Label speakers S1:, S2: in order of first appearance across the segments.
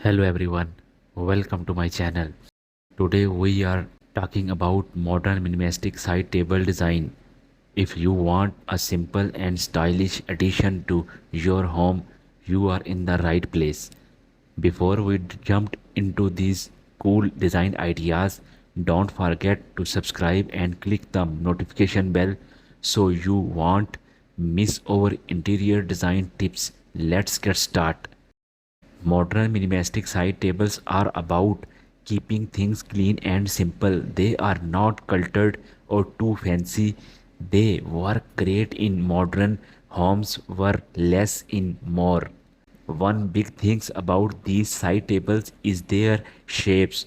S1: Hello everyone, welcome to my channel. Today we are talking about modern minimalistic side table design. If you want a simple and stylish addition to your home, you are in the right place. Before we jump into these cool design ideas, don't forget to subscribe and click the notification bell so you won't miss our interior design tips. Let's get started. Modern minimalistic side tables are about keeping things clean and simple. They are not cluttered or too fancy. They work great in modern homes were less in more. One big thing about these side tables is their shapes.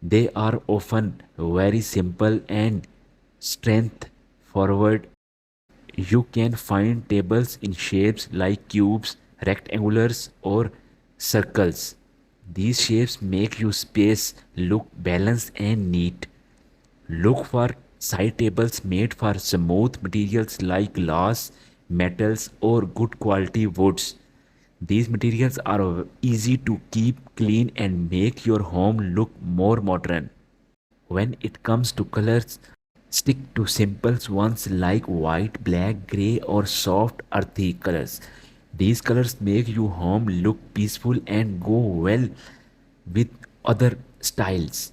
S1: They are often very simple and strength forward. You can find tables in shapes like cubes, rectangulars, or circles. These shapes make your space look balanced and neat. Look for side tables made for smooth materials like glass, metals, or good quality woods. These materials are easy to keep clean and make your home look more modern. When it comes to colors, stick to simple ones like white, black, grey, or soft earthy colors. These colors make your home look peaceful and go well with other styles.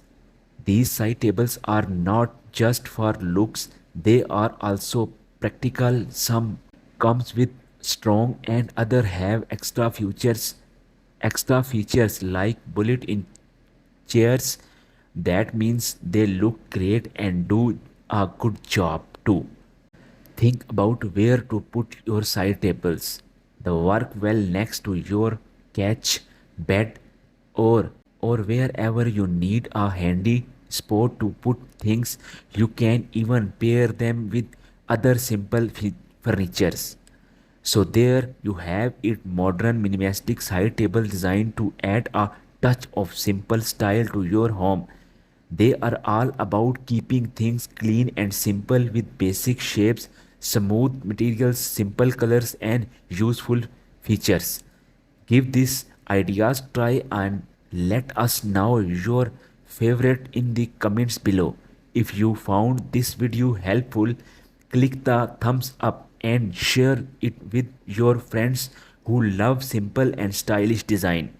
S1: These side tables are not just for looks, they are also practical. Some comes with strong and other have extra features like bullet in chairs. That means they look great and do a good job too. Think about where to put your side tables. They work well next to your couch, bed, or wherever you need a handy spot to put things. You can even pair them with other simple furnitures. So there you have it, modern minimalistic side table designed to add a touch of simple style to your home. They are all about keeping things clean and simple with basic shapes, smooth materials, simple colors and useful features. Give these ideas try and let us know your favorite in the comments below. If you found this video helpful, click the thumbs up and share it with your friends who love simple and stylish design.